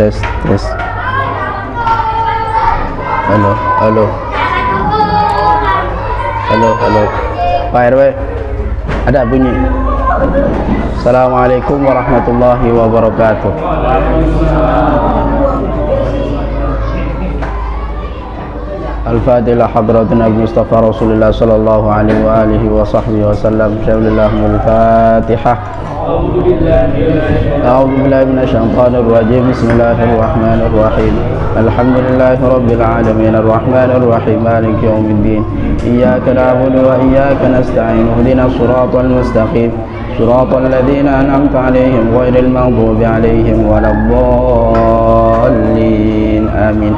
tes tes. Halo halo halo halo, Pak RW, ada bunyi. Assalamualaikum warahmatullahi wabarakatuh. Al-Fatiha Hadrat Nabi Mustafa Rasulullah sallallahu alaihi wa alihi wa sahbihi wa sallam. Bismillahirrahmanirrahim. Al-Fatihah. A'udzu billahi minasyaitonir rajim. Bismillahirrahmanirrahim. Alhamdulillahi rabbil alamin arrahmanir rahim maliki yaumiddin. Iyyaka na'budu wa iyyaka nasta'in. Ihdinas siratal mustaqim. Siratal ladzina an'amta 'alaihim ghairil maghdubi 'alaihim waladdallin. Amin.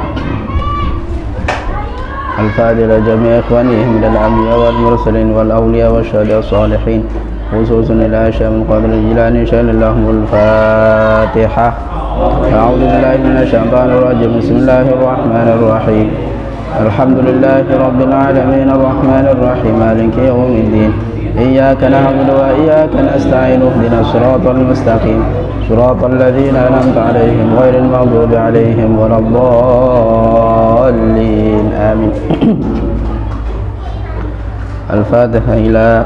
الفاتحة لجميع إخوانهم من الأنبياء والمرسلين والأولياء والشهداء الصالحين خصوصا إلى شيخ القادر الجيلاني شهد لهم الفاتحة. أعوذ بالله من الشيطان الرجيم. بسم الله الرحمن الرحيم. الحمد لله رب العالمين الرحمن الرحيم مالك يوم الدين. إياك نعبد وإياك نستعين. اهدنا الصراط المستقيم صراط الذين أنعمت عليهم غير المغضوب عليهم ولا الضالين. آمين. الفاتحة إلى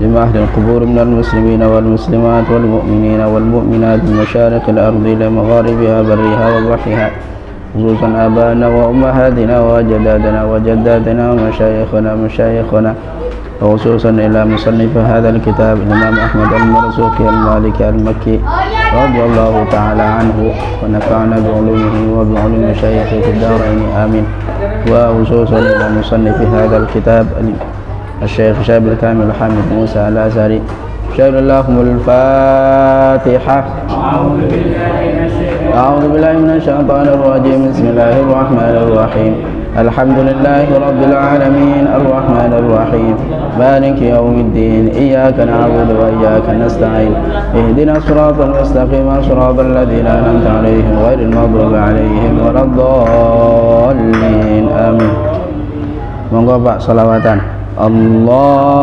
جميع أهل القبور من المسلمين والمسلمات والمؤمنين والمؤمنات من مشارق الأرض إلى مغاربها برها وبحرها، خصوصا آبائنا وأمهاتنا وأجدادنا وجداتنا ومشايخنا وخصوصا إلى مصنف هذا الكتاب الإمام أحمد المرزوقي المالكي المكي رضي الله تعالى عنه ونفعنا بعلومه وبعلوم مشايخه في الدارين آمين. وخصوصا إلى مصنف هذا الكتاب الشيخ شاب الكامل حامد موسى الأزهري. شهد لكم الفاتحة. أعوذ بالله من الشيطان الرجيم. بسم الله الرحمن الرحيم. الحمد لله رب العالمين الرحمن الرحيم مالك يوم الدين. إياك نعبد وإياك نستعين. اهدنا الصراط المستقيم صراط الذين أنعمت عليهم غير المغضوب عليهم ولا الضالين. آمين. Monggo Pak salawatan. Allahumma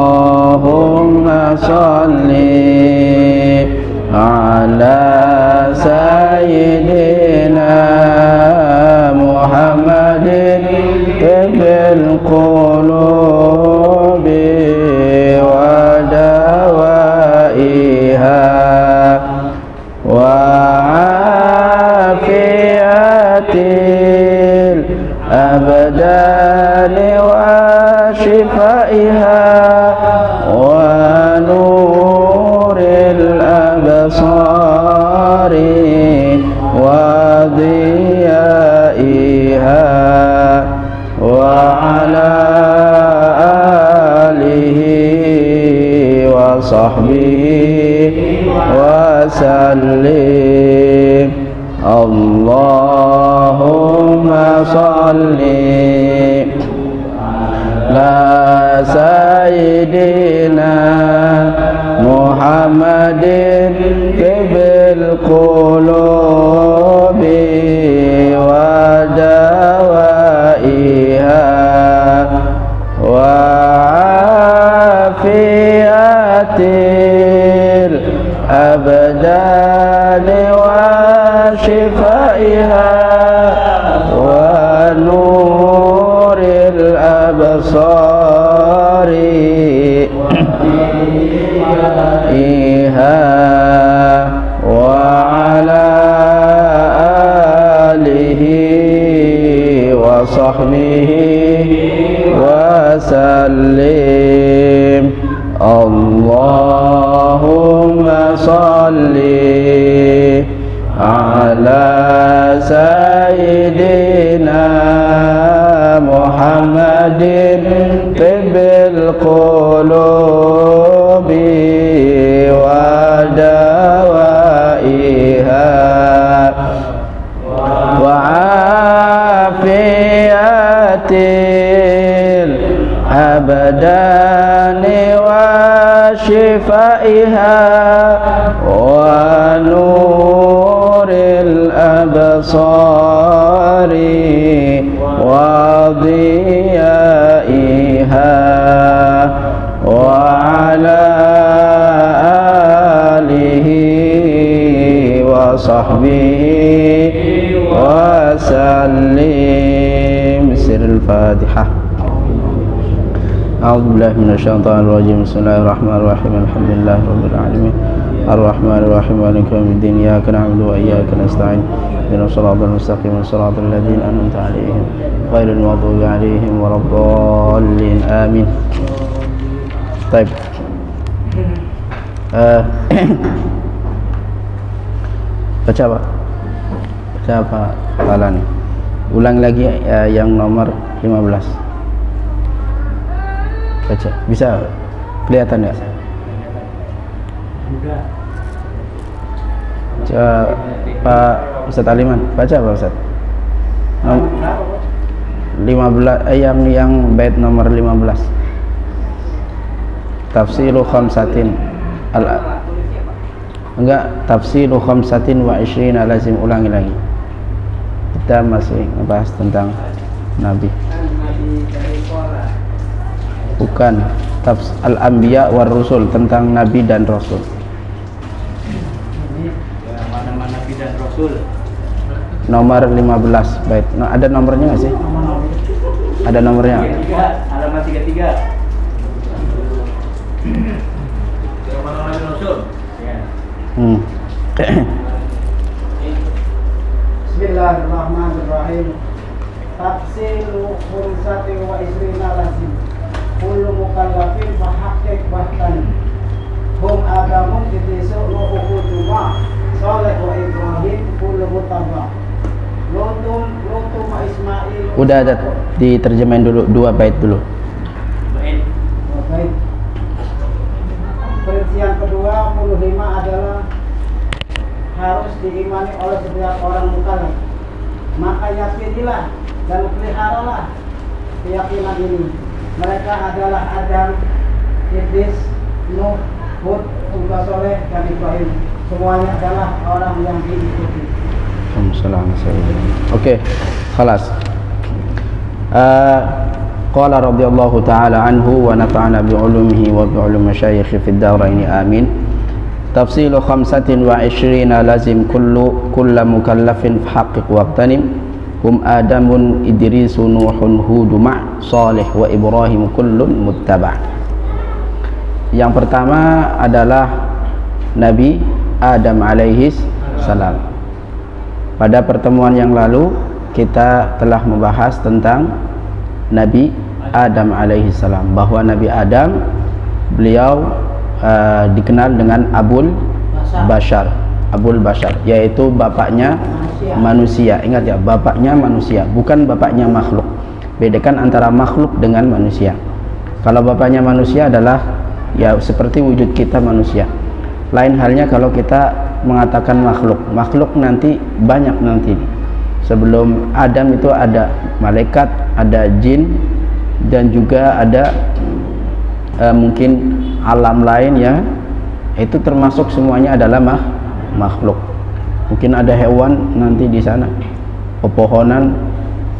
salli ala sayyidina Muhammadin bil qulubi wa dawaiha wa afiyatil abdani wa shifaiha wa nuril absari wa diyaiha wa ala alihi wa sahbihi wa sallim. Allahumma salli ala sayyidina Muhammadin bil qulubi wa dawaiha wa afiyatil abdani wa shifaiha wa nuril absari iha wa ala alihi wa sahbihi wa sallim. Allahumma salli ala sayyidina Muhammadin bil qulubi wa dawaiha wa afiyatil abdani wa shifaiha wa nuril absari wa diyaiha wa ala alihi wa sahbihi wa sallim. Sirul Fatihah. A'udzu billahi minasyaitonir rajim. Bismillahirrahmanirrahim. Alhamdulillahirabbil alamin. Ar-Rahmanir-Rahim. Maliki yaumiddin. Iyyaka na'budu wa iyyaka nasta'in. Ihdinas siratal mustaqim. Shiratal ladzina an'amta 'alaihim ghairil maghdubi 'alaihim waladdallin. Amin. Baik. Baca Pak. Baca apa hafalan? Ulang lagi yang nomor 15. Baca. Bisa kelihatan ya? Baca Pak Ustaz Aliman. Baca Pak Ustaz. 15 yang bait nomor 15. Tafsiru khamsatin enggak, tafsiru khamsatin wa 20 lazim. Ulangi lagi. Kita masih ngebahas tentang Nabi. Bukan, al-anbiya war rusul, tentang Nabi dan Rasul. Nama Nabi dan Rasul. Nomor 15 bait. Nah, ada nomornya nggak sih? Ada nomornya? 33, halaman 33. Nama Nabi dan Rasul. Ya. Bismillahirrahmanirrahim. Tafsiru khamsati wa 20 lazim. Kullu mukallafin fahaqqiq bahkan hum adamun titisu nuhu juma Saleh wa Ibrahim kullu mutabba lutum wa Ismail. Udah ada diterjemahin dulu 2 bait dulu. Baik. Baik. Perincian kedua 15 adalah harus diimani oleh setiap orang mukallaf. Maka yakinilah dan peliharalah keyakinan ini. Mereka adalah Adam, Idris, Nuh, Hud, Saleh, dan Ibrahim. Semuanya adalah orang yang diikuti. Oke, khalas. Qala radhiyallahu ta'ala anhu wa nafa'ana bi'ulumihi wa bi'ulum masyayikhi fid daraini amin. Tafsilu khamsatin wa 20 lazim kulla mukallafin fahaqqiq waqtanim. Hum Adamun, Idrisu, Nuhun, Hudu, Salih wa Ibrahim kullun muttaba'. Yang pertama adalah Nabi Adam alaihi salam. Pada pertemuan yang lalu kita telah membahas tentang Nabi Adam alaihi salam, bahwa Nabi Adam beliau dikenal dengan Abul Bashar, yaitu bapaknya manusia. Ingat ya, bapaknya manusia, bukan bapaknya makhluk. Bedakan antara makhluk dengan manusia. Kalau bapaknya manusia adalah ya seperti wujud kita manusia. Lain halnya kalau kita mengatakan makhluk nanti banyak nanti. Sebelum Adam itu ada malaikat, ada jin, dan juga ada mungkin alam lain ya. Itu termasuk semuanya adalah makhluk. Mungkin ada hewan nanti di sana, pepohonan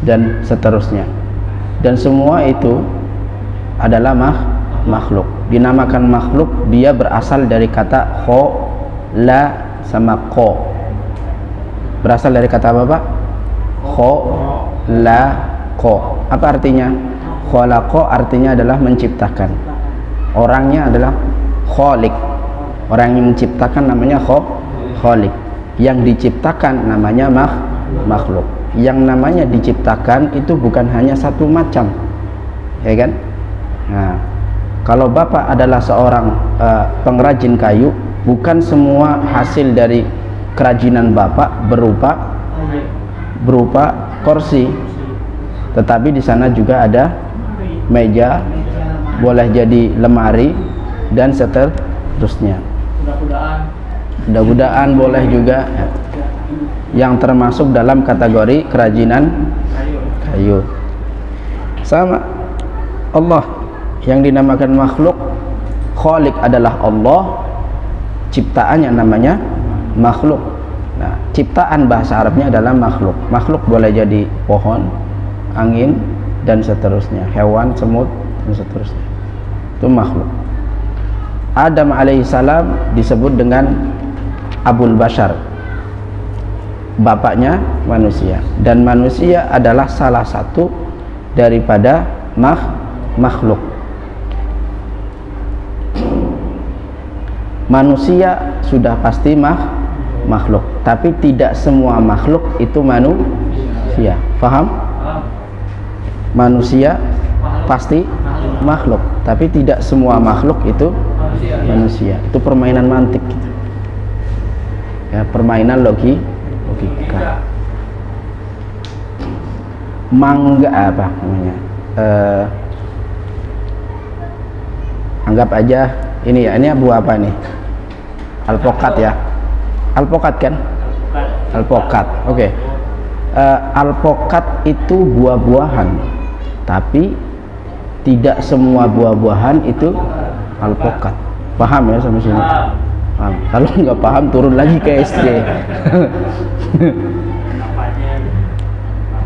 dan seterusnya. Dan semua itu adalah makhluk. Dinamakan makhluk, dia berasal dari kata kho, la sama ko. Berasal dari kata apa Pak? Kho, la, ko. Apa artinya? Khalaqa artinya adalah menciptakan. Orangnya adalah khaliq. Orang yang menciptakan namanya khaliq. Yang diciptakan namanya makhluk. Yang namanya diciptakan itu bukan hanya satu macam, ya kan? Nah, kalau Bapak adalah seorang pengrajin kayu, bukan semua hasil dari kerajinan Bapak berupa kursi, tetapi di sana juga ada meja, boleh jadi lemari dan seterusnya. Mudah-mudahan boleh juga, yang termasuk dalam kategori kerajinan kayu. Sama Allah yang dinamakan makhluk, khaliq adalah Allah, ciptaannya namanya makhluk. Nah, ciptaan bahasa Arabnya adalah makhluk. Makhluk boleh jadi pohon, angin, dan seterusnya, hewan, semut, dan seterusnya. Itu makhluk. Adam alaihissalam disebut dengan Abul Bashar, bapaknya manusia, dan manusia adalah salah satu daripada makhluk. Manusia sudah pasti makhluk, tapi tidak semua makhluk itu manusia. Paham? Manusia pasti makhluk, tapi tidak semua makhluk itu manusia. Itu permainan mantik gitu. Ya, permainan logika. Mangga apa namanya? Anggap aja ini ya, ini buah apa nih? Alpokat ya. Alpokat kan? Alpokat. Oke. Alpokat itu buah-buahan, tapi tidak semua buah-buahan itu alpokat. Paham ya sampai sini? Paham. Kalau nggak paham turun lagi ke SD.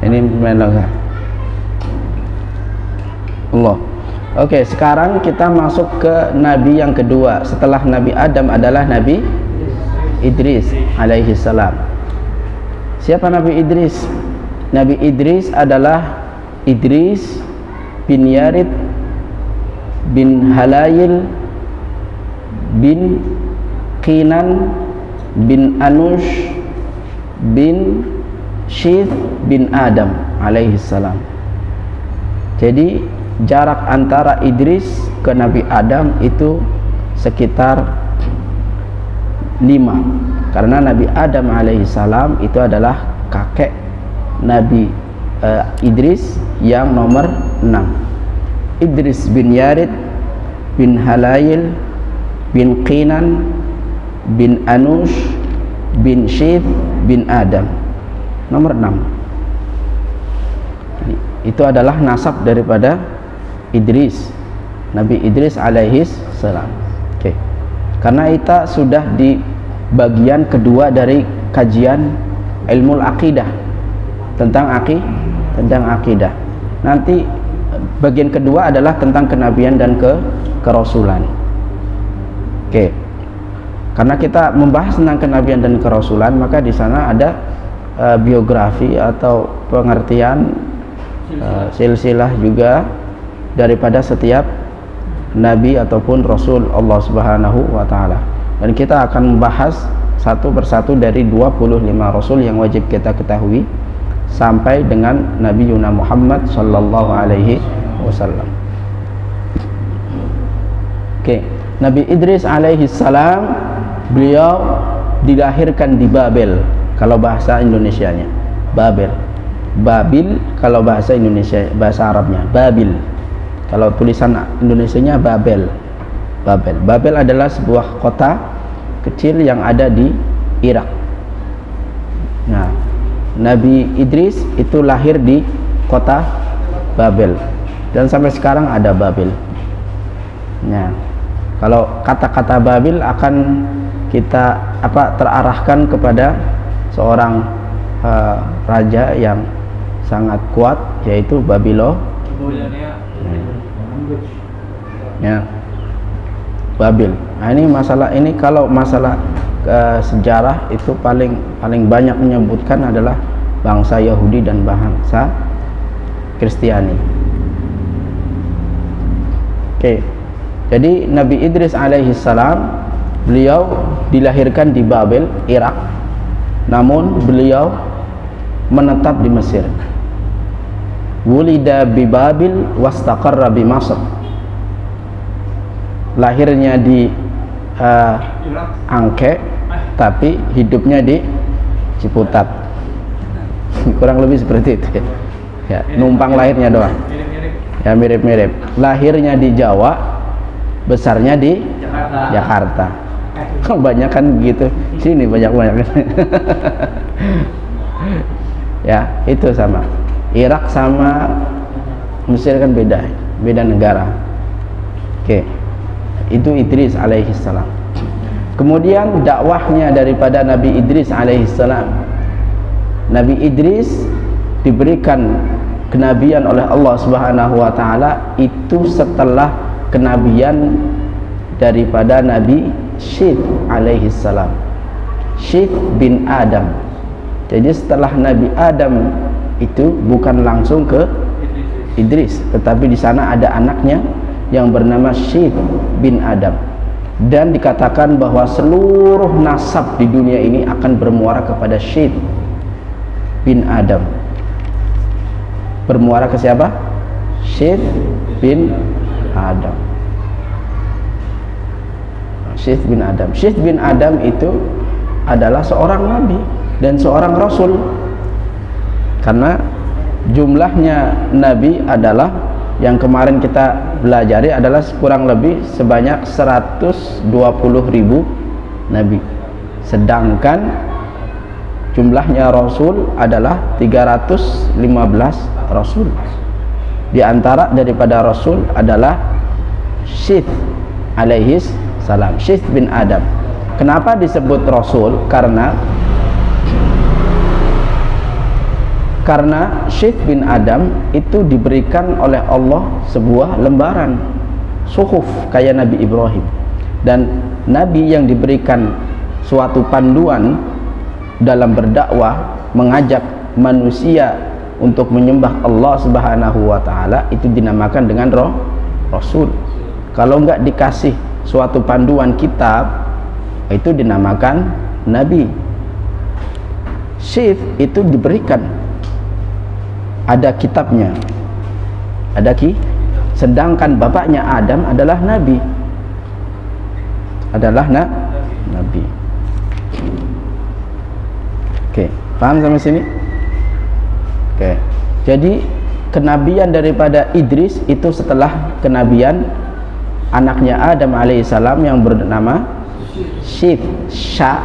Ini menengah. Allah. Oke, sekarang kita masuk ke nabi yang kedua setelah Nabi Adam adalah Nabi Idris alaihi salam. Siapa Nabi Idris? Nabi Idris adalah Idris bin Yarid bin Halayil bin Qinan bin Anush bin Syith bin Adam alaihi salam. Jadi jarak antara Idris ke Nabi Adam itu sekitar 5, karena Nabi Adam alaihi salam itu adalah kakek Nabi Idris yang nomor 6. Idris bin Yarid bin Halayil bin Qinan bin Anush bin Syith bin Adam, nomor 6. Itu adalah nasab daripada Idris, Nabi Idris alaihi salam. Oke. Karena kita sudah di bagian kedua dari kajian ilmu akidah tentang akidah. Nanti bagian kedua adalah tentang kenabian dan kerasulan. Oke. Karena kita membahas tentang kenabian dan kerasulan, maka di sana ada biografi atau pengertian silsilah juga daripada setiap nabi ataupun rasul Allah Subhanahu wa taala. Dan kita akan membahas satu persatu dari 25 rasul yang wajib kita ketahui sampai dengan Nabi Yuna Muhammad sallallahu alaihi wasallam. Oke, Nabi Idris alaihi salam, beliau dilahirkan di Babel kalau bahasa Indonesianya. Babil kalau bahasa Indonesia, bahasa Arabnya Babil. Kalau tulisan Indonesianya Babel. Babel adalah sebuah kota kecil yang ada di Irak. Nah, Nabi Idris itu lahir di kota Babel dan sampai sekarang ada Babel. Nah, kalau kata-kata Babel akan kita terarahkan kepada seorang raja yang sangat kuat, yaitu Babylon. Ya, Babil. Nah, ini masalah ini, kalau masalah sejarah itu paling banyak menyebutkan adalah bangsa Yahudi dan bangsa Kristiani. Oke. Jadi Nabi Idris alaihi salam, beliau dilahirkan di Babel, Irak. Namun beliau menetap di Mesir. Wulida bi Babil wastaqarra bi Masr. Lahirnya di Angke, tapi hidupnya di Ciputat. Kurang lebih seperti itu ya. Ya, numpang lahirnya doang. Ya, mirip-mirip. Lahirnya di Jawa, besarnya di Jakarta. Banyak kan begitu. Sini banyak-banyak. Ya, itu sama. Irak sama Mesir kan beda negara. Oke. Itu Idris alaihi salam. Kemudian dakwahnya daripada Nabi Idris alaihi salam. Nabi Idris diberikan kenabian oleh Allah Subhanahu wa taala itu setelah kenabian daripada Nabi Syith alaihi salam. Syith bin Adam. Jadi setelah Nabi Adam itu bukan langsung ke Idris, tetapi di sana ada anaknya yang bernama Syith bin Adam. Dan dikatakan bahwa seluruh nasab di dunia ini akan bermuara kepada Syith bin Adam. Bermuara ke siapa? Syith bin Adam. Syith bin Adam. Syith bin Adam itu adalah seorang nabi dan seorang rasul. Karena jumlahnya nabi adalah yang kemarin kita belajari adalah kurang lebih sebanyak 120.000 nabi. Sedangkan jumlahnya rasul adalah 315 rasul. Di antara daripada rasul adalah Syith alaihis salam, Syith bin Adam. Kenapa disebut rasul? Karena Syith bin Adam itu diberikan oleh Allah sebuah lembaran suhuf kayak Nabi Ibrahim. Dan nabi yang diberikan suatu panduan dalam berdakwah, mengajak manusia untuk menyembah Allah Subhanahu wa taala, itu dinamakan dengan rasul. Kalau enggak dikasih suatu panduan kitab, itu dinamakan nabi. Syith itu diberikan ada kitabnya, sedangkan bapaknya Adam adalah nabi, nabi. Oke, paham sampai sini? Oke, jadi kenabian daripada Idris itu setelah kenabian anaknya Adam alaihissalam yang bernama Syith. Sya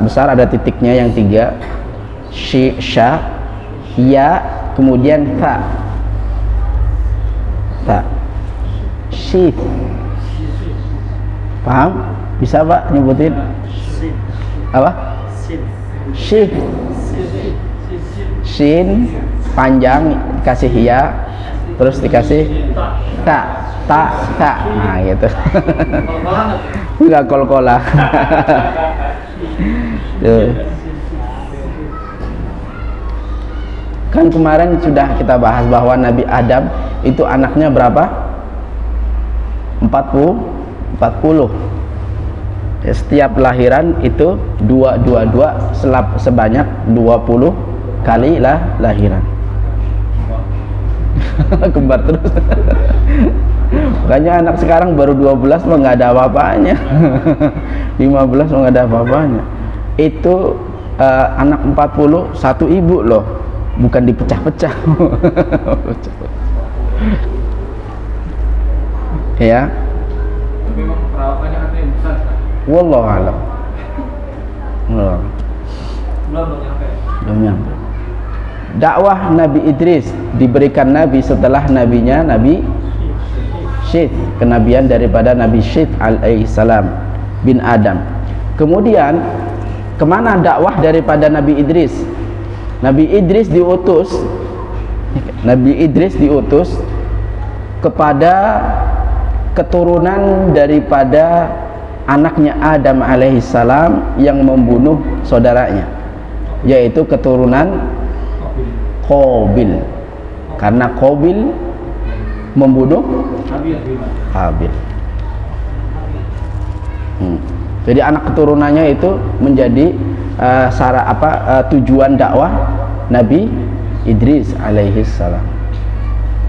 besar ada titiknya yang 3, sya, ya, kemudian ta. Syith. Paham? Bisa Pak nyebutin? Apa? Syith. Shin panjang dikasih ya, terus dikasih ta. Nah gitu. Enggak kol-kola. Tuh. Kan kemarin sudah kita bahas bahwa Nabi Adam itu anaknya berapa? 40. Ya, setiap lahiran itu 2 sebanyak 20 kali lahiran. Kembar terus. Makanya anak sekarang baru 12 mah nggak ada apa-apanya. 15 mah nggak ada apa-apanya. Itu anak 40 satu ibu loh, bukan dipecah-pecah. Ya. Memang perawakannya ada yang besar. Wallahu a'lam. Belum nyampe. Belum nyampe. Dakwah Nabi Idris diberikan nabi setelah nabinya Nabi Syith, kenabian daripada Nabi Syith alaihissalam bin Adam. Kemudian kemana dakwah daripada Nabi Idris? Nabi Idris diutus kepada keturunan daripada anaknya Adam alaihissalam yang membunuh saudaranya, yaitu keturunan Qabil, karena Qabil membunuh Habil. Jadi anak keturunannya itu menjadi tujuan dakwah Nabi Idris alaihissalam.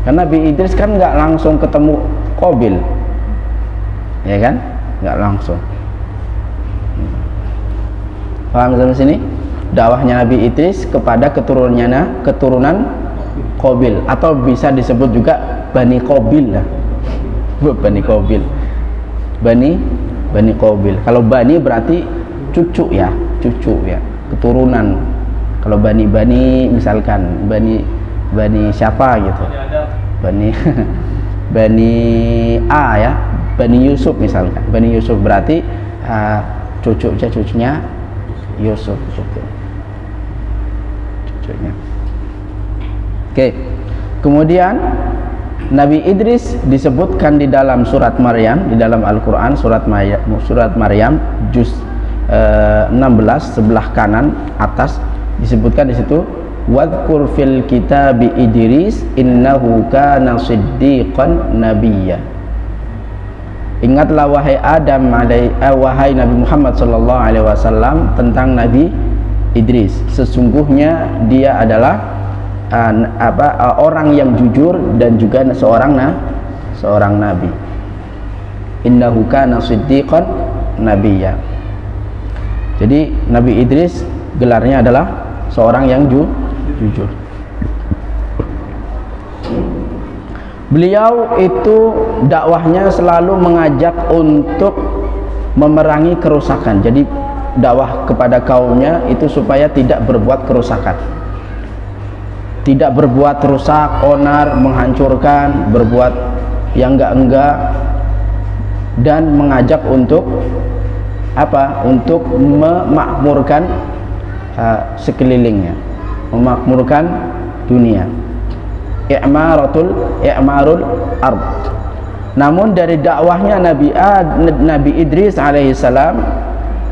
Karena Nabi Idris kan nggak langsung ketemu Qabil, ya kan? Nggak langsung. Paham sampai sini? Dakwahnya Nabi Idris kepada keturunan Qabil, atau bisa disebut juga Bani Qabil lah. Bani Qabil. Bani Qabil. Kalau Bani berarti cucu ya, keturunan. Kalau Bani misalkan Bani siapa gitu. Bani A ya, Bani Yusuf misalkan. Bani Yusuf berarti cucunya Yusuf gitu. Cucunya. Oke. Kemudian Nabi Idris disebutkan di dalam surat Maryam, di dalam Al-Qur'an surat Maryam juz 16 sebelah kanan atas, Disebutkan di situ, wadhkur fil kitabi Idris innahu kana siddiqan nabiyya. Ingatlah wahai wahai Nabi Muhammad sallallahu alaihi wasallam tentang Nabi Idris, sesungguhnya dia adalah orang yang jujur dan juga seorang nabi. Innahu kana siddiqan nabiyya. Jadi Nabi Idris gelarnya adalah seorang yang jujur. Beliau itu dakwahnya selalu mengajak untuk memerangi kerusakan. Jadi dakwah kepada kaumnya itu supaya tidak berbuat kerusakan, tidak berbuat rusak, onar, menghancurkan, berbuat yang enggak, dan mengajak untuk apa? Untuk memakmurkan sekelilingnya, memakmurkan dunia. I'marul ard. Namun dari dakwahnya Nabi Idris alaihissalam,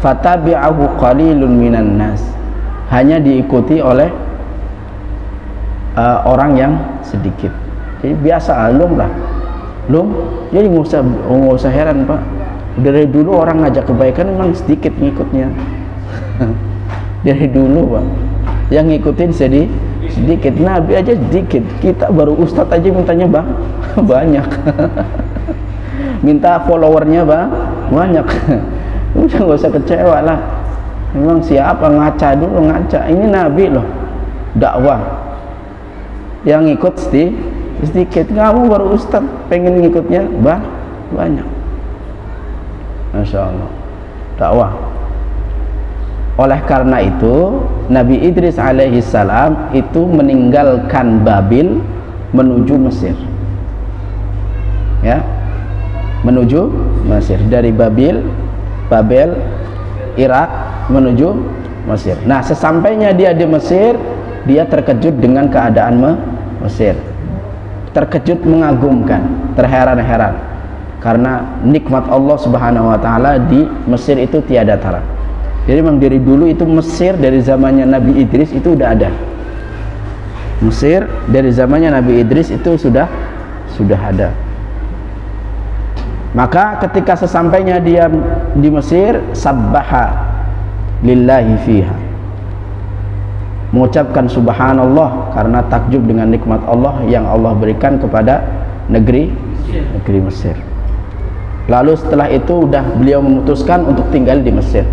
fatabi'ahu qalilun minan nas, hanya diikuti oleh orang yang sedikit. Jadi biasa lumrah. Jadi nggak usah heran Pak. Dari dulu orang ngajak kebaikan memang sedikit ngikutnya. Dari dulu Pak, yang ngikutin sedikit. Nabi aja sedikit, kita baru ustadz aja mintanya banyak. Minta followernya banyak. Udah nggak usah kecewa lah. Memang siapa ngaca dulu, ngaca. Ini Nabi loh, dakwah. Yang ikut sedikit. Kamu baru ustadz, pengen ngikutnya banyak. Masya Allah, dakwah. Oleh karena itu Nabi Idris alaihissalam itu meninggalkan Babil menuju Mesir, ya, menuju Mesir. Dari Babel, Irak menuju Mesir. Nah, sesampainya dia di Mesir, dia terkejut dengan keadaan Mesir. Terkejut, mengagumkan, terheran-heran karena nikmat Allah Subhanahu wa taala di Mesir itu tiada tara. Jadi memang dari dulu itu Mesir dari zamannya Nabi Idris itu udah ada. Mesir dari zamannya Nabi Idris itu sudah ada. Maka ketika sesampainya dia di Mesir, sabbaha lillahi fiha, mengucapkan subhanallah karena takjub dengan nikmat Allah yang Allah berikan kepada negeri Mesir. Lalu setelah itu beliau memutuskan untuk tinggal di Mesir,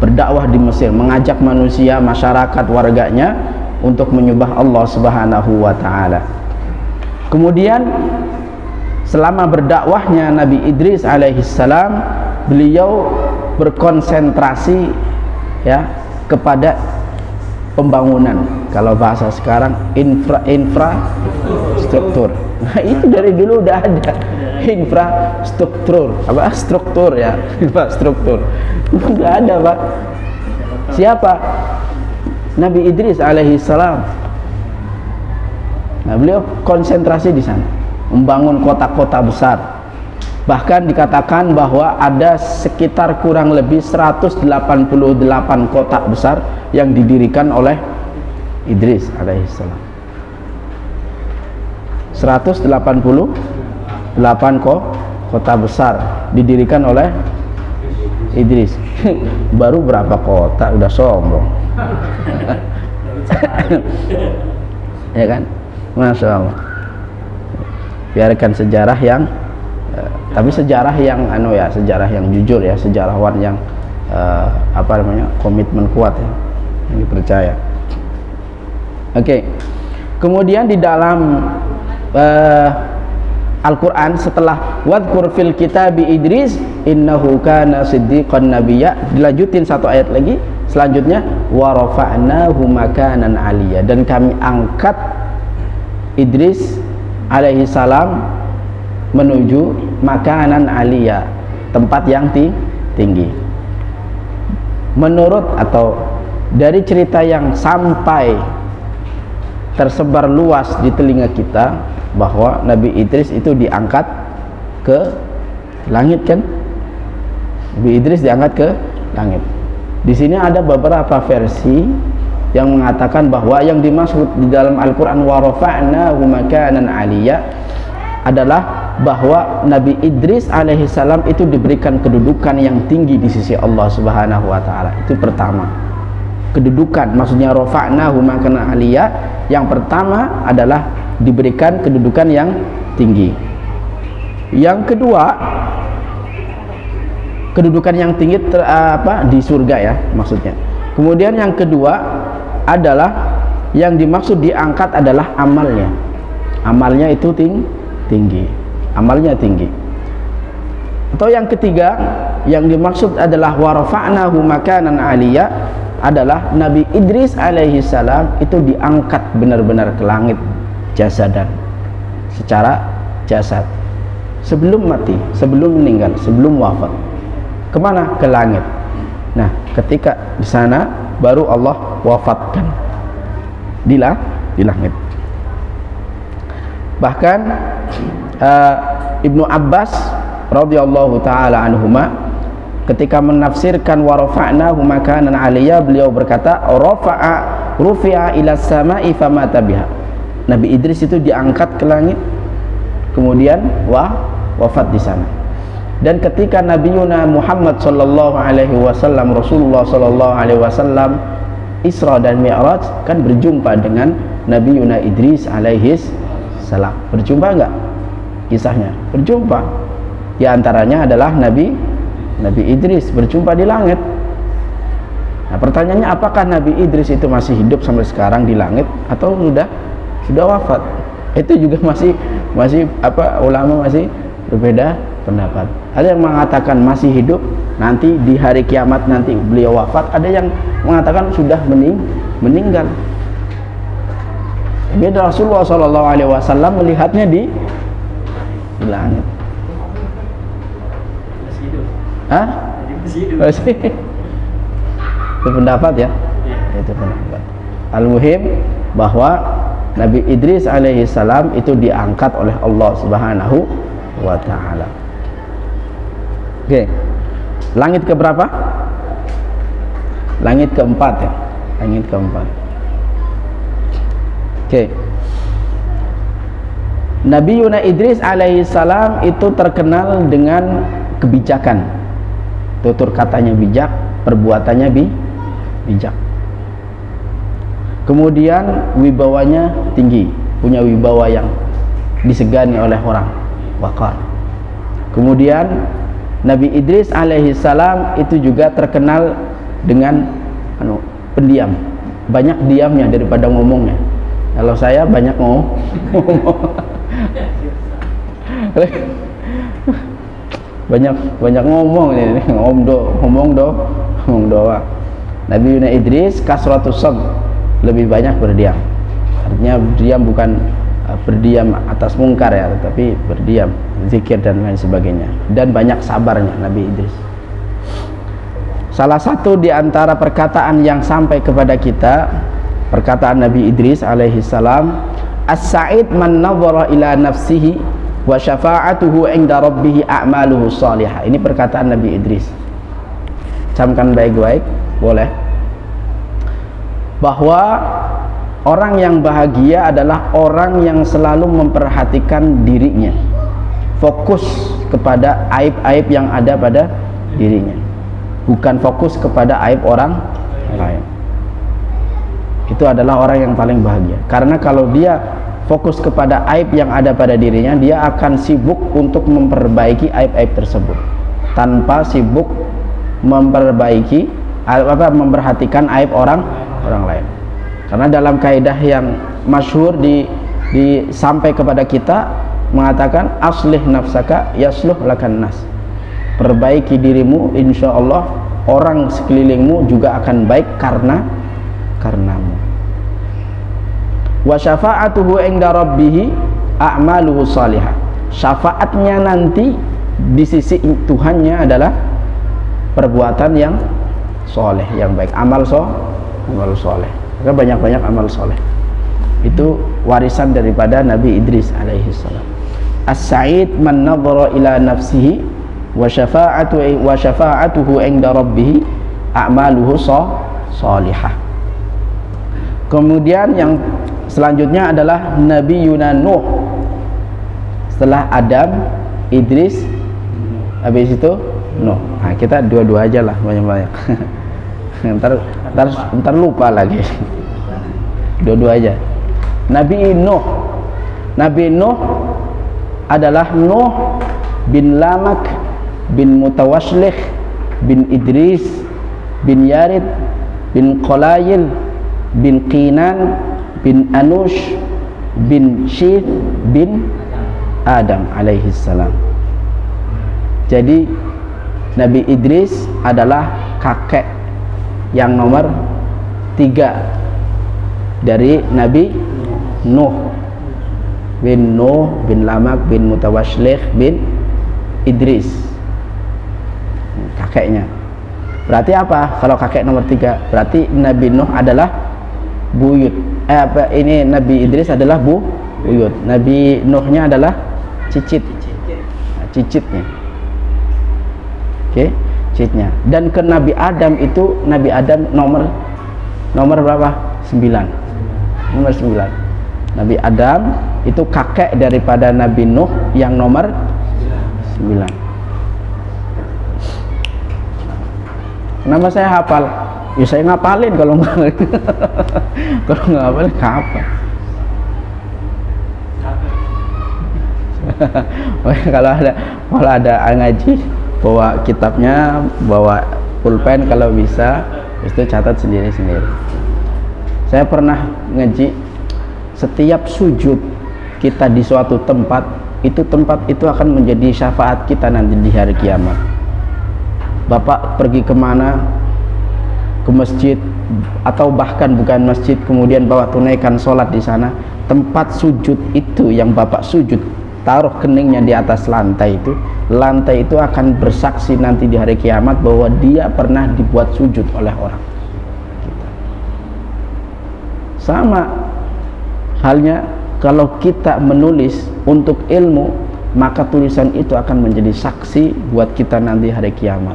berdakwah di Mesir, mengajak manusia, masyarakat, warganya untuk menyembah Allah Subhanahu wa taala. Kemudian selama berdakwahnya Nabi Idris alaihissalam, beliau berkonsentrasi ya kepada pembangunan. Kalau bahasa sekarang infrastruktur. Nah, itu dari dulu udah ada infrastruktur, struktur ya, infrastruktur. Udah ada Pak. Siapa? Nabi Idris alaihissalam. Nah, beliau konsentrasi di sana, membangun kota-kota besar. Bahkan dikatakan bahwa ada sekitar kurang lebih 188 kota besar yang didirikan oleh Idris alaihissalam. 188 kota besar didirikan oleh Idris. Baru berapa kota udah sombong. Ya kan? Masya Allah. Biarkan sejarah yang tapi sejarah yang sejarah yang jujur ya, sejarawan yang komitmen kuat ya, yang dipercaya. Oke. Kemudian di dalam Al-Quran setelah wadhkur fil kitabi Idris innahu kana siddiqan nabiyya, dilanjutin satu ayat lagi selanjutnya, wa rafa'nahu makanan aliyya, dan kami angkat Idris alaihi salam menuju makanan aliyya, tempat yang tinggi. Menurut atau dari cerita yang sampai tersebar luas di telinga kita bahwa Nabi Idris itu diangkat ke langit kan? Nabi Idris diangkat ke langit. Di sini ada beberapa versi yang mengatakan bahwa yang dimaksud di dalam Al-Quran wa rafa'nahu makanan aliyya adalah bahwa Nabi Idris alaihissalam itu diberikan kedudukan yang tinggi di sisi Allah Subhanahu wa taala. Itu pertama. Kedudukan, maksudnya rafa'nahu makanan aliyya, yang pertama adalah diberikan kedudukan yang tinggi. Yang kedua, kedudukan yang tinggi di surga ya maksudnya. Kemudian yang kedua adalah yang dimaksud diangkat adalah amalnya. Amalnya itu tinggi. Amalnya tinggi. Atau yang ketiga, yang dimaksud adalah wa rafa'nahu makanan aliyya adalah Nabi Idris alaihissalam itu diangkat benar-benar ke langit jasadan, secara jasad, sebelum mati, sebelum meninggal, sebelum wafat. Kemana? Ke langit. Nah, ketika di sana baru Allah wafatkan di langit. Bahkan Ibnu Abbas radhiyallahu taala anhuma ketika menafsirkan wa rafa'nahu makanan aliyya, beliau berkata rufi'a ila sama'i famata biha. Nabi Idris itu diangkat ke langit, kemudian wafat di sana. Dan ketika Nabi Yuna Muhammad sallallahu alaihi wasallam, Rasulullah sallallahu alaihi wasallam Isra dan Mi'raj, kan berjumpa dengan Nabi Yuna Idris alaihi salam. Berjumpa enggak kisahnya? Berjumpa. Di antaranya adalah Nabi Idris berjumpa di langit. Nah, pertanyaannya, apakah Nabi Idris itu masih hidup sampai sekarang di langit atau sudah wafat? Itu juga masih ulama masih berbeda pendapat. Ada yang mengatakan masih hidup, nanti di hari kiamat nanti beliau wafat. Ada yang mengatakan sudah meninggal. Beda, Rasulullah SAW melihatnya di langit. Masih hidup. Hah? Masih hidup. Itu pendapat ya? Itu pendapat. Al-muhim bahwa Nabi Idris alaihissalam itu diangkat oleh Allah Subhanahu wa ta'ala. Oke. Langit ke berapa? Langit keempat ya. Langit keempat. Oke. Nabi Yuna Idris alaihissalam itu terkenal dengan kebijakan. Tutur katanya bijak, perbuatannya bijak. Kemudian wibawanya tinggi, punya wibawa yang disegani oleh orang. Waqar. Kemudian Nabi Idris alaihissalam itu juga terkenal dengan pendiam, banyak diamnya daripada ngomongnya. Kalau saya banyak ngomong. banyak ngomong ini, ngomong doa. Nabi Yuna Idris kasratus sab, lebih banyak berdiam. Artinya berdiam bukan berdiam atas mungkar ya, tetapi berdiam, zikir dan lain sebagainya. Dan banyak sabarnya Nabi Idris. Salah satu di antara perkataan yang sampai kepada kita, perkataan Nabi Idris alaihissalam, as-sa'id man nadhara ila nafsihi wa syafa'atuhu 'inda rabbih a'maluhu shalihah. Ini perkataan Nabi Idris. Camkan baik-baik, boleh. Bahwa orang yang bahagia adalah orang yang selalu memperhatikan dirinya, fokus kepada aib-aib yang ada pada dirinya, bukan fokus kepada aib orang lain. Itu adalah orang yang paling bahagia. Karena kalau dia fokus kepada aib yang ada pada dirinya, dia akan sibuk untuk memperbaiki aib-aib tersebut tanpa sibuk memperhatikan aib orang lain. Karena dalam kaidah yang masyhur sampai kepada kita mengatakan aslih nafsaka yasluh lakan nas. Perbaiki dirimu, insya Allah orang sekelilingmu juga akan baik karenamu. Wa syafa'atuhu 'inda rabbih a'maluhu shalihah. Syafaatnya nanti di sisi Tuhannya adalah perbuatan yang soleh, yang baik, amal soleh. Maka banyak-banyak amal soleh. Itu warisan daripada Nabi Idris alaihissalam. As-sa'id man nadhara ila nafsihi wa syafa'atuhu 'inda rabbih a'maluhu shalihah. Kemudian yang selanjutnya adalah Nabi Nuh. Setelah Adam, Idris, habis itu Nuh. Nah, kita dua-dua aja lah, banyak-banyak. ntar lupa lagi. Dua-dua aja. Nabi Nuh. Nabi Nuh adalah Nuh bin Lamak bin Mutawashlih bin Idris bin Yarid bin Qalayil bin Qinan bin Anush bin Syith bin Adam alaihissalam. Jadi Nabi Idris adalah kakek yang nomor 3 dari Nabi Nuh bin Nuh bin Lamak bin Mutawashlih bin Idris, kakeknya. Berarti apa? Kalau kakek nomor 3, berarti Nabi Nuh adalah buyut. Ini Nabi Idris adalah buyut. Nabi Nuhnya adalah cicit. Nah, cicitnya. Oke, cicitnya. Dan ke Nabi Adam itu, Nabi Adam nomor berapa? 9. Nomor 9. Nabi Adam itu kakek daripada Nabi Nuh yang nomor 9. Kenapa saya hafal? Ya saya ngapalin, kalau nggak kalau nggak hafalin apa? kalau ada ngaji, bawa kitabnya, bawa pulpen kalau bisa, itu catat sendiri-sendiri. Saya pernah ngaji, setiap sujud kita di suatu tempat itu akan menjadi syafaat kita nanti di hari kiamat. Bapak pergi kemana, ke masjid atau bahkan bukan masjid, kemudian bawa tunaikan sholat di sana, tempat sujud itu yang Bapak sujud, taruh keningnya di atas lantai itu akan bersaksi nanti di hari kiamat bahwa dia pernah dibuat sujud oleh orang. Sama halnya kalau kita menulis untuk ilmu, maka tulisan itu akan menjadi saksi buat kita nanti hari kiamat.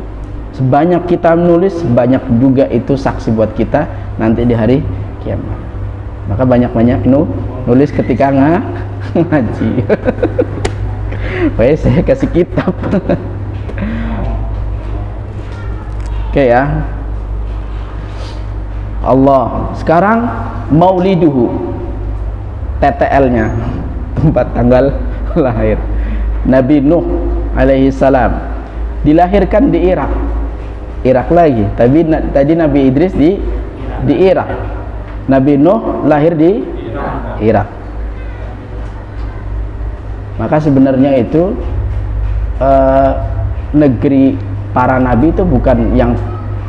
Sebanyak kita menulis, banyak juga itu saksi buat kita nanti di hari kiamat. Maka banyak-banyak nulis ketika ngaji. Baik, saya kasih kitab. Oke ya. Allah. Sekarang mauliduhu, TTL-nya, tempat tanggal lahir. Nabi Nuh alaihi salam dilahirkan di Irak lagi. Tadi Nabi Idris di Irak. Nabi Nuh lahir di Irak. Maka sebenarnya itu negeri para nabi itu bukan yang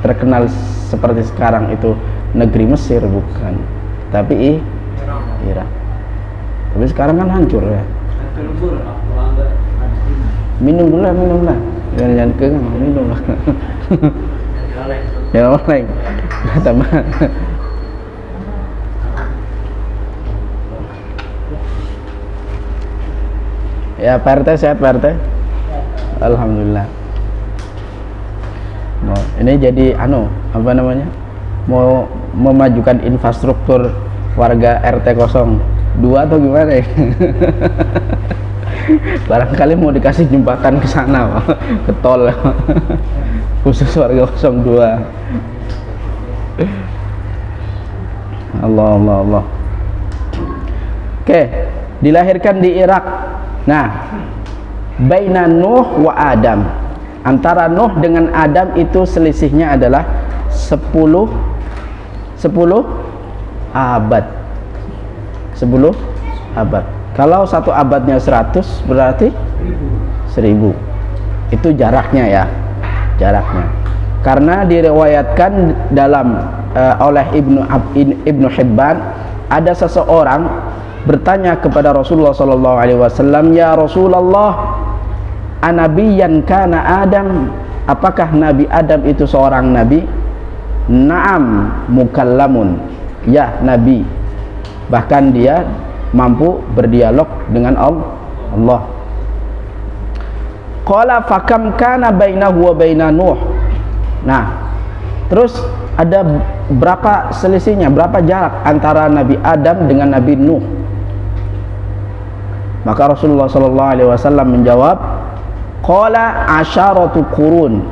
terkenal seperti sekarang itu negeri Mesir, bukan, tapi Irak. Tapi sekarang kan hancur ya. Minum dulu lah. Jangan ke minum lah. Ya lain. Tambah. Ya Pak RT, sehat Pak RT? Alhamdulillah. Nah, ini jadi apa namanya? Mau memajukan infrastruktur warga RT 02 atau gimana ya? Barangkali mau dikasih jembatan ke sana, ke tol, khusus warga 02. Allah. Oke, dilahirkan di Irak. Nah, baina Nuh wa Adam, antara Nuh dengan Adam itu selisihnya adalah 10 abad. 10 abad. Kalau satu abadnya 100 berarti 1000. Itu jaraknya ya, jaraknya. Karena diriwayatkan dalam oleh Ibnu Hibban, ada seseorang bertanya kepada Rasulullah SAW, ya Rasulullah, anabiyan kana Adam, apakah Nabi Adam itu seorang nabi? Naam mukallamun, ya nabi, bahkan dia mampu berdialog dengan Allah. Qala fakam kana bainahu wa baina Nuh. Nah, terus ada berapa selisihnya, berapa jarak antara Nabi Adam dengan Nabi Nuh? Maka Rasulullah sallallahu alaihi wasallam menjawab, qala asyaratu qurun,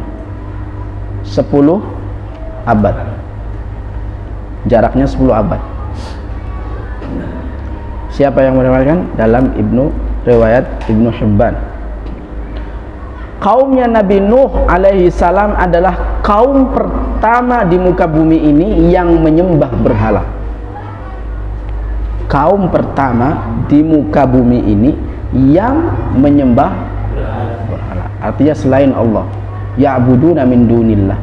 10 abad. Jaraknya 10 abad. Siapa yang meriwayatkan? Dalam riwayat Ibnu Hibban. Kaumnya Nabi Nuh alaihi salam adalah kaum pertama di muka bumi ini yang menyembah berhala. Kaum pertama di muka bumi ini yang menyembah berhala. Artinya selain Allah. Ya'buduna min dunillah.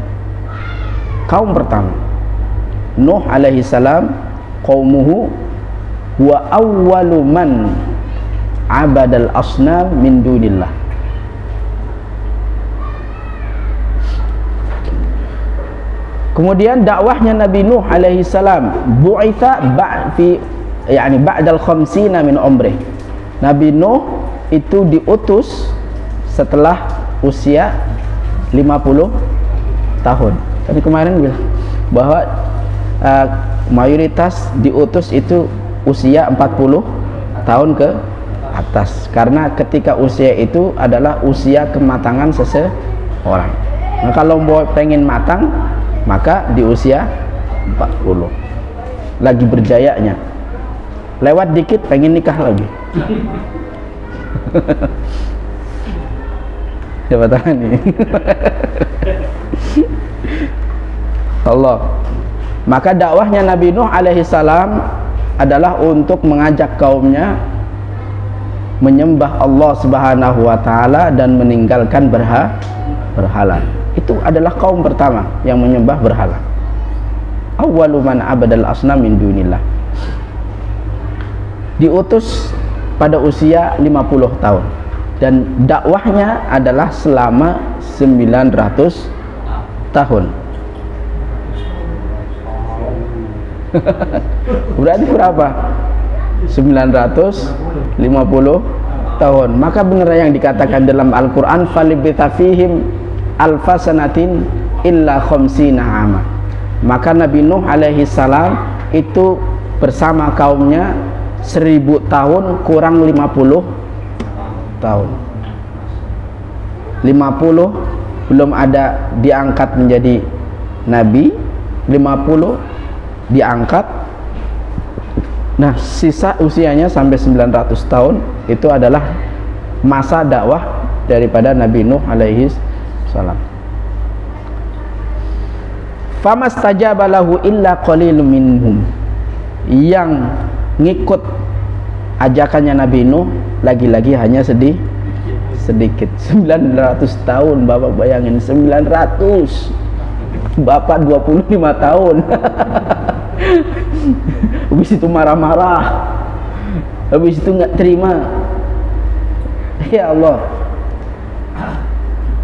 Kaum pertama. Nuh alaihi salam, qaumuhu wa awwalu man abadal asnam min dunillah. Kemudian dakwahnya Nabi Nuh alaihi salam, bu'itha ba'dal khamsina min umrih. Nabi Nuh itu diutus setelah usia 50 tahun. Tadi kemarin bilang bahwa mayoritas diutus itu usia 40 tahun ke atas, karena ketika usia itu adalah usia kematangan seseorang. Nah, kalau mau pengen matang maka di usia 40 lagi berjayanya, lewat dikit pengen nikah lagi. Siapa tahu nih. Allah. Maka dakwahnya Nabi Nuh alaihi salam adalah untuk mengajak kaumnya menyembah Allah Subhanahu wa taala dan meninggalkan berhala. Itu adalah kaum pertama yang menyembah berhala. Awwalu man abadal asnam min dunillah. Diutus pada usia 50 tahun dan dakwahnya adalah selama 900 tahun. Berarti berapa? 950 tahun. Maka benar yang dikatakan dalam Al-Quran, falibitha fihim alfasanatin illa khamsina ama. Maka Nabi Nuh alaihi salam itu bersama kaumnya 1000 tahun kurang 50 tahun. 50 belum ada diangkat menjadi nabi, 50 diangkat. Nah, sisa usianya sampai 900 tahun itu adalah masa dakwah daripada Nabi Nuh alaihi salam. Famastajaba lahu illa qalilun minhum. Yang ngikut ajakannya Nabi Nuh lagi-lagi hanya sedikit. 900 tahun, Bapak bayangin, 900. Bapak 25 tahun. Habis itu marah-marah, habis itu nggak terima. Ya Allah,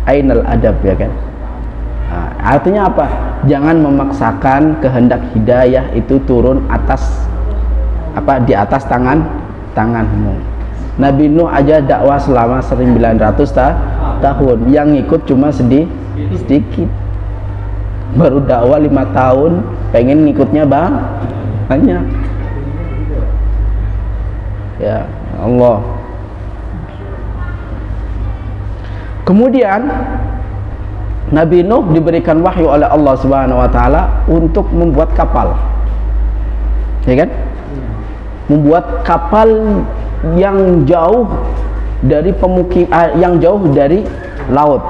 ainal adab, ya kan? Nah, artinya apa? Jangan memaksakan kehendak hidayah itu turun di atas tanganmu. Nabi Nuh aja dakwah selama 900 tahun, yang ikut cuma sedikit. Baru dakwah 5 tahun, pengen ngikutnya banyak. Ya Allah. Kemudian Nabi Nuh diberikan wahyu oleh Allah Subhanahu wa taala untuk membuat kapal. Ya kan? Membuat kapal yang jauh dari yang jauh dari laut.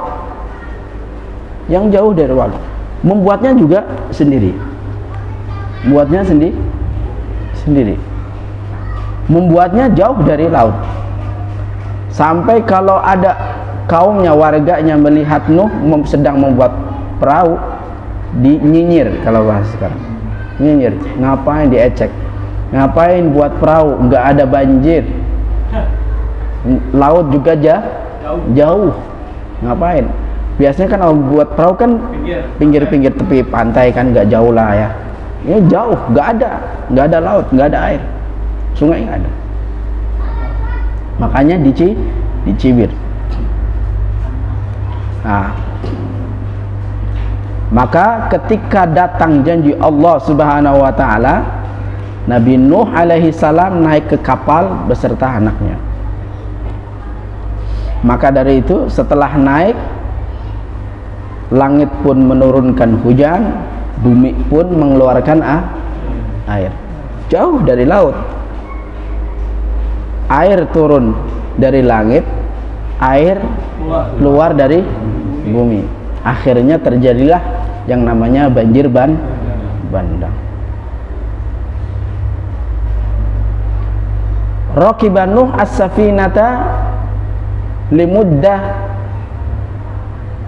Yang jauh dari laut. Membuatnya juga sendiri. Membuatnya sendiri. Membuatnya jauh dari laut. Sampai kalau ada kaumnya, warganya melihat Nuh sedang membuat perahu, nyinyir kalau bahasa sekarang. Nyinyir, ngapain diecek? Ngapain buat perahu? Nggak ada banjir. Laut juga jauh. Ngapain? Biasanya kan kalau buat perahu kan pinggir-pinggir tepi pantai kan, nggak jauh lah ya. Ini jauh, nggak ada laut, nggak ada air, sungai nggak ada. Makanya dicibir. Nah, Maka ketika datang janji Allah Subhanahu wa taala, Nabi Nuh alaihi salam naik ke kapal beserta anaknya. Maka dari itu setelah naik, langit pun menurunkan hujan, bumi pun mengeluarkan air. Jauh dari laut, air turun dari langit, air keluar dari bumi. Akhirnya terjadilah yang namanya banjir bandang. Raqiba Nuh as-safinata limuddah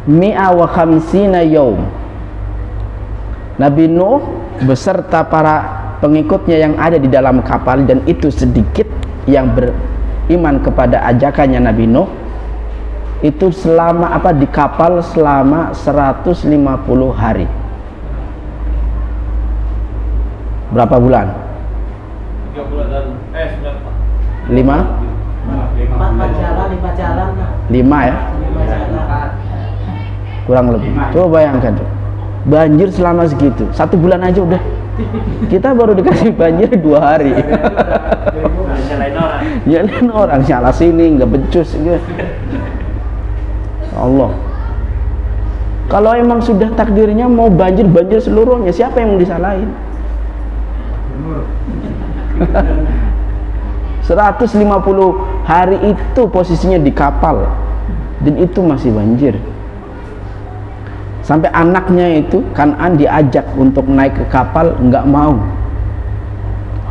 150 yaum. Nabi Nuh beserta para pengikutnya yang ada di dalam kapal, dan itu sedikit yang beriman kepada ajakannya Nabi Nuh, itu selama di kapal selama 150 hari. Berapa bulan? 3 bulan dan 5 5 jalan 5 ya, 5 jalan. kurang lebih. Coba bayangkan tuh, banjir selama segitu, 1 bulan aja udah. Kita baru dikasih banjir 2 hari. Nyalain orang, salah sini nggak becus gitu. Allah, kalau emang sudah takdirnya mau banjir seluruhnya, siapa yang mau disalahin? 150 hari itu posisinya di kapal, dan itu masih banjir. Sampai anaknya itu Kan'an diajak untuk naik ke kapal, nggak mau.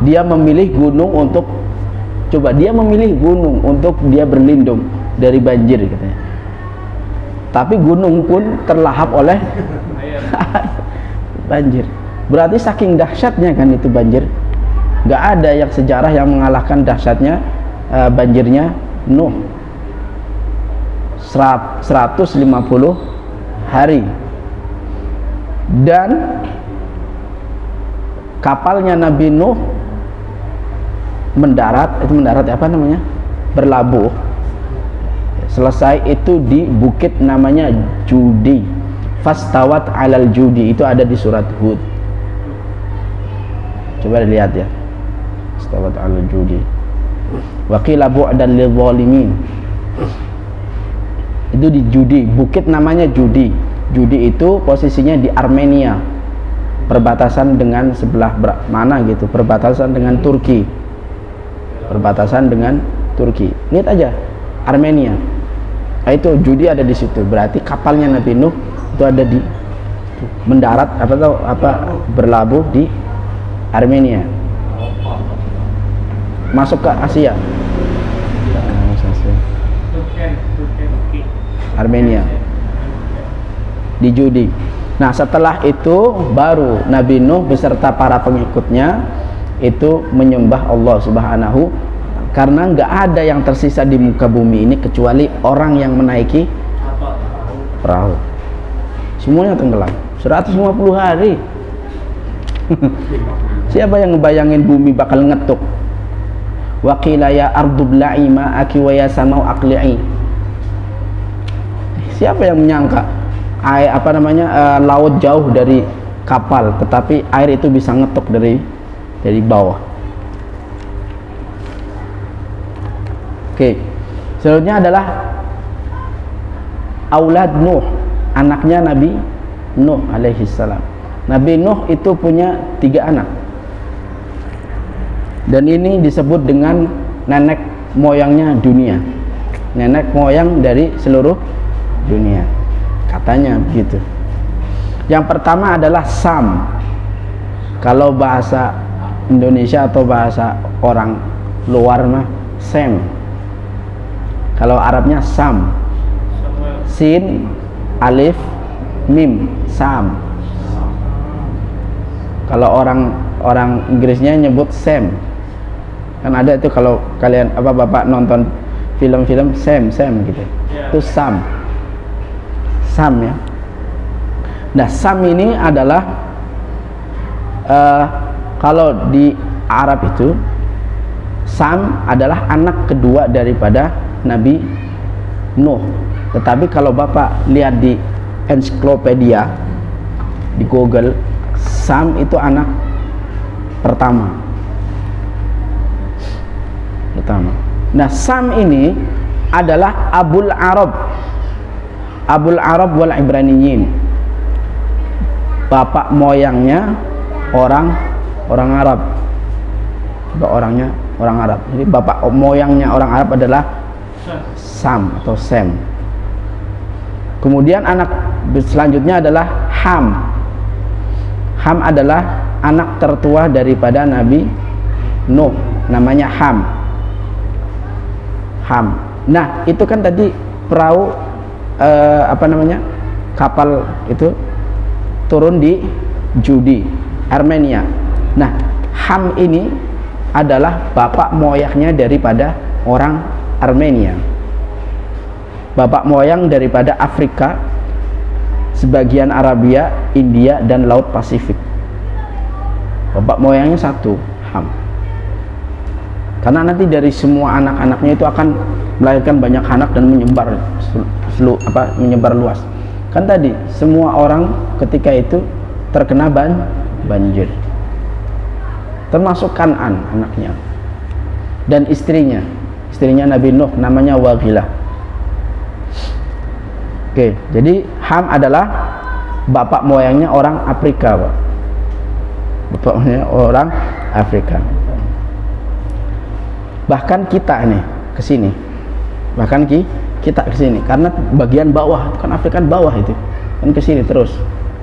Dia memilih gunung untuk dia berlindung dari banjir katanya. Tapi gunung pun terlahap oleh banjir. Berarti saking dahsyatnya kan itu banjir. Nggak ada yang sejarah yang mengalahkan dahsyatnya banjirnya Nuh. 150 hari. Dan kapalnya Nabi Nuh berlabuh. Selesai itu di bukit namanya Judi. Fastawat alal Judi, itu ada di surat Hud. Coba dilihat ya. Fastawat alal Judi. Wa qila bu'dan lil zalimin. Itu di Judi, bukit namanya Judi. Judi itu posisinya di Armenia, perbatasan dengan sebelah mana gitu, perbatasan dengan Turki. Lihat aja, Armenia. Nah, itu Judi ada di situ. Berarti kapalnya Nabi Nuh itu ada di mendarat berlabuh di Armenia. Masuk ke Asia. Armenia. Di Judi. Nah, setelah itu baru Nabi Nuh beserta para pengikutnya itu menyembah Allah Subhanahu, karena nggak ada yang tersisa di muka bumi ini kecuali orang yang menaiki perahu. Semuanya tenggelam 150 hari. Siapa yang ngebayangin bumi bakal ngetuk? Wa qila ya ardu bla'i ma'aki wa ya samau aqli'i. Siapa yang menyangka laut jauh dari kapal, tetapi air itu bisa ngetuk dari bawah. Oke. Selanjutnya adalah aulad Nuh, anaknya Nabi Nuh alaihi salam. Nabi Nuh itu punya 3 anak. Dan ini disebut dengan nenek moyangnya dunia. Nenek moyang dari seluruh dunia. Katanya begitu. Yang pertama adalah Sam. Kalau bahasa Indonesia atau bahasa orang luar mah Sem. Kalau Arabnya Sam. Sin, alif, mim, Sam. Kalau orang Inggrisnya nyebut Sam. Kan ada itu kalau kalian bapak nonton film-film Sam gitu. Itu Sam. Sam ya. Nah, Sam ini adalah kalau di Arab itu Sam adalah anak kedua daripada Nabi Nuh. Tetapi kalau Bapak lihat di ensiklopedia di Google, Sam itu anak pertama. Nah, Sam ini adalah Abul Arab wal Ibraniyin. Bapak moyangnya orang Arab. Orang Arab. Jadi bapak moyangnya orang Arab adalah Sam atau Sem. Kemudian anak selanjutnya adalah Ham. Ham adalah anak tertua daripada Nabi Nuh, namanya Ham. Nah, itu kan tadi perahu kapal itu turun di Judi, Armenia. Nah, Ham ini adalah bapak moyangnya daripada orang Armenia. Bapak moyang daripada Afrika, sebagian Arabia, India, dan Laut Pasifik. Bapak moyangnya satu, Ham. Karena nanti dari semua anak-anaknya itu akan melahirkan banyak anak dan menyebar luas. Kan tadi semua orang ketika itu terkena banjir. Termasuk Kan'an anaknya. Dan istrinya Nabi Nuh namanya Waghilah. Oke, jadi Ham adalah bapak moyangnya orang Afrika, Pak. Bapak moyangnya orang Afrika. Bahkan kita nih kesini, kita kesini karena bagian bawah kan Afrika kan bawah itu kan kesini terus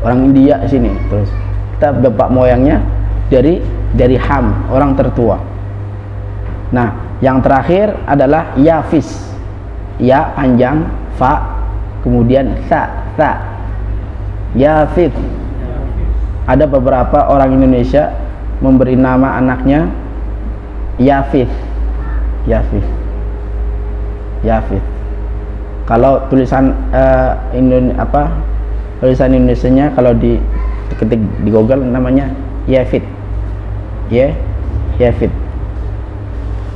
orang India sini terus kita bapak moyangnya dari Ham, orang tertua. Nah, yang terakhir adalah Yafis, ya panjang, fa kemudian sa Yafid. Ada beberapa orang Indonesia memberi nama anaknya Yafid. Kalau tulisan tulisan Indonesianya kalau diketik di Google namanya Yafid.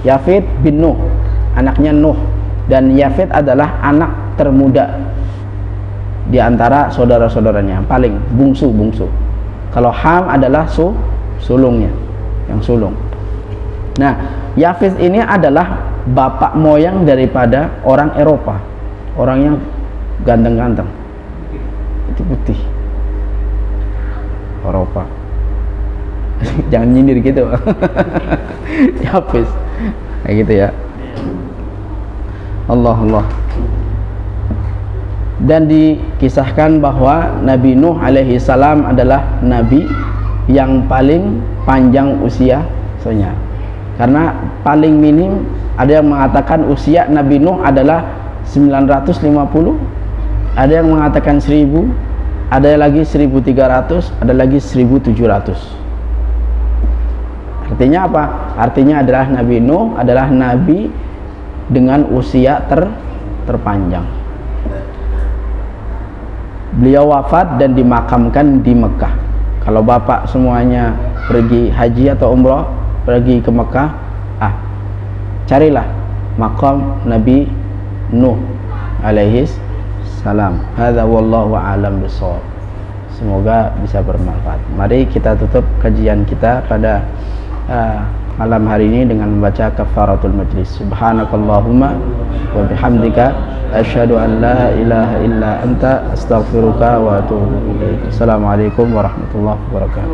Yafid bin Nuh, anaknya Nuh, dan Yafid adalah anak termuda di antara saudara-saudaranya, paling bungsu. Kalau Ham adalah sulungnya, yang sulung. Nah, Yafid ini adalah bapak moyang daripada orang Eropa, orangnya ganteng-ganteng, putih, Eropa. Jangan nyindir gitu. Yafid kayak gitu ya. Allah. Dan dikisahkan bahwa Nabi Nuh alaihi salam adalah nabi yang paling panjang usianya. Karena paling minim ada yang mengatakan usia Nabi Nuh adalah 950, ada yang mengatakan 1000, ada lagi 1300, ada lagi 1700. Artinya apa? Artinya adalah Nabi Nuh adalah nabi dengan usia terpanjang. Beliau wafat dan dimakamkan di Mekah. Kalau bapak semuanya pergi haji atau umrah, pergi ke Mekah, carilah makam Nabi Nuh alaihi salam. Hadza wallahu a'lam bishawab. Semoga bisa bermanfaat. Mari kita tutup kajian kita pada malam hari ini dengan membaca kafaratul majlis. Subhanakallahumma wa bihamdika asyhadu an la ilaha illa anta astaghfiruka wa atubu ilaik. Assalamualaikum warahmatullahi wabarakatuh.